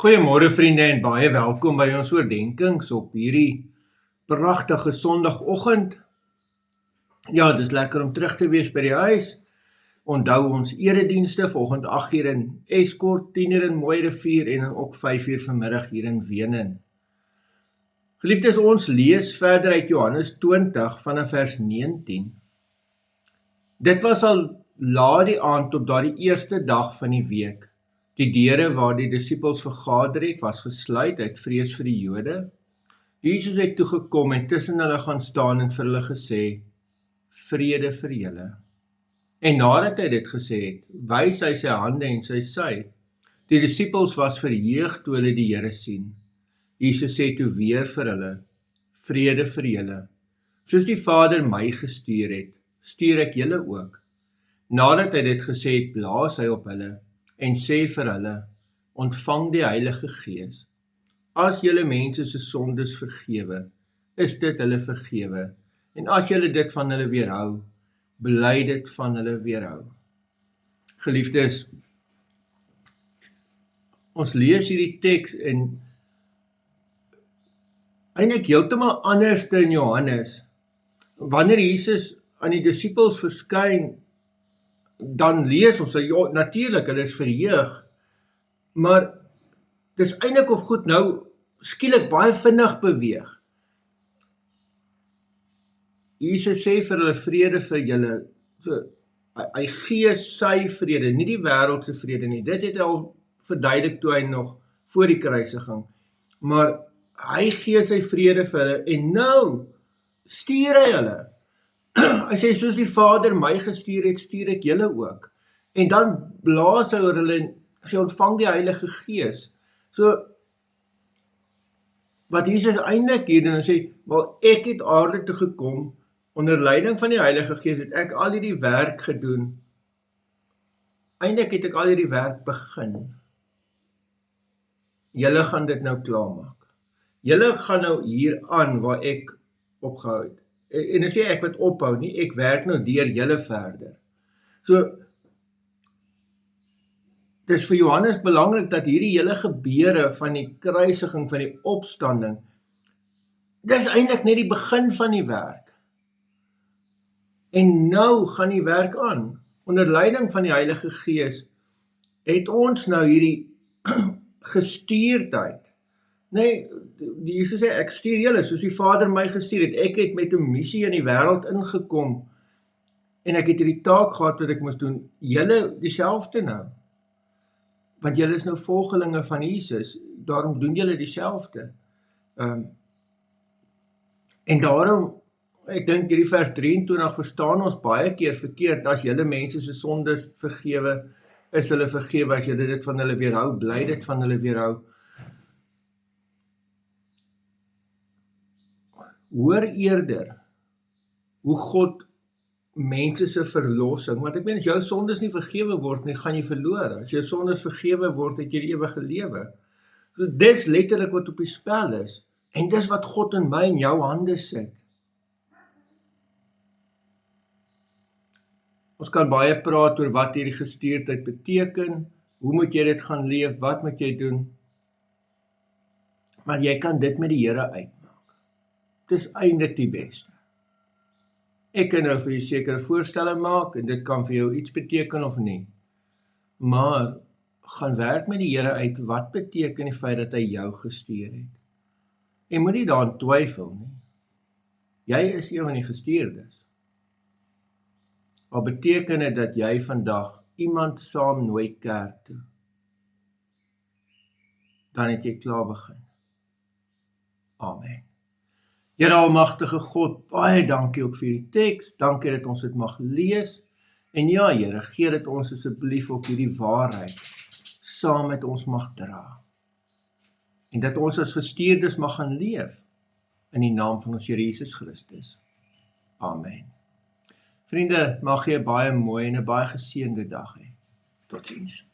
Goeiemôre vriende en baie welkom by ons oordenkings op hierdie pragtige Sondagoggend. Ja, dis lekker om terug te wees by die huis. Onthou ons eredienste vanoggend 8:00 in Escort, 10:00 in Mooirivier en dan ook 5:00 vanmiddag hier in Wenen. Geliefdes, ons lees verder uit Johannes 20 vanaf vers 19. Dit was al laat die aand op daardie eerste dag van die week. Die deure waar die disippels vergader het, was gesluit uit vrees vir die Jode. Jesus het toe gekom en tussen hulle gaan staan en vir hulle gesê, vrede vir julle. En nadat hy dit gesê het, wys hy sy hande en sy sy. Die disippels was verheug toe hulle die Here sien. Jesus sê toe weer vir hulle, vrede vir julle. Soos die Vader my gestuur het, stuur ek julle ook. Nadat hy dit gesê het, blaas hy op hulle en sê vir hulle, ontvang die Heilige Gees. As julle mense se sondes vergewe, is dit hulle vergewe. En as julle dit van hulle weerhou, bly dit van hulle weerhou. Geliefdes, ons lees hierdie teks en eintlik heeltemal anders in Johannes. Wanneer Jesus aan die disippels verskyn, dan lees ons, ja, natuurlik, hulle is verheug, maar dis eintlik of goed nou skielik baie vinnig beweeg. Jesus sê vir hulle vrede vir julle, so, hy gee sy vrede, nie die wêreldse vrede nie, dit het hy al verduidelik toe hy nog voor die kruisiging, maar hy gee sy vrede vir hulle, en nou stuur hy hulle. Hy sê, soos die Vader my gestuur het, stuur ek julle ook. En dan blaas hy oor hulle en sê, ontvang die Heilige Gees. So, wat Jesus eintlik hier doen, en sê, wel, ek het aarde toe gekom, onder leiding van die Heilige Gees het ek al hierdie werk gedoen. Eintlik het ek al hierdie werk begin. Julle gaan dit nou klaarmaak. Julle gaan nou hier aan waar ek opgehou het. En dan sê ek wat ophou nie, ek werk nou deur julle verder. So, dit is vir Johannes belangrik dat hierdie hele gebeure van die kruisiging, van die opstanding, dit is eintlik net die begin van die werk. En nou gaan die werk aan. Onder leiding van die Heilige Gees het ons nou hierdie gestuurdheid. Nee, Jesus sê, ek stuur julle, soos die Vader my gestuur het. Ek het met 'n missie in die wêreld ingekom, en ek het hierdie taak gehad wat ek moes doen. Julle dieselfde nou. Want julle is nou volgelinge van Jesus, daarom doen julle dieselfde. En daarom, ek dink hierdie vers 23 verstaan ons baie keer verkeerd, as julle mense se sondes vergewe, is hulle vergewe, as julle dit van hulle weerhou, bly dit van hulle weerhou. Hoor eerder hoe God mense se verlossing, want ek meen as jou sondes nie vergewe word nie, gaan jy verloor. As jou sondes vergewe word, het jy die ewige lewe. So dis letterlik wat op die spel is, en dis wat God in my en jou hande sit. Ons kan baie praat oor wat hierdie gestuurdheid beteken, hoe moet jy dit gaan leef, wat moet jy doen, maar jy kan dit met die Here uitmaak. Dis eintlik die beste. Ek kan nou vir jou sekere voorstelle maak, en dit kan vir jou iets beteken of nie. Maar, gaan werk met die Here uit, wat beteken die feit dat hy jou gestuur het? En moet nie daaraan twyfel nie. Jy is een van die gestuurdes. Wat beteken dit dat jy vandag iemand saam nooi kerk toe? Dan het jy klaar begin. Amen. Here almagtige God, baie dankie ook vir die teks, dankie dat ons dit mag lees, en ja Here, gee dit ons asseblief ook hierdie waarheid saam met ons mag dra, en dat ons as gestuurdes mag gaan leef, in die naam van ons Here Jesus Christus. Amen. Vriende, mag jy 'n baie mooi en 'n baie geseënde dag hê. Totsiens.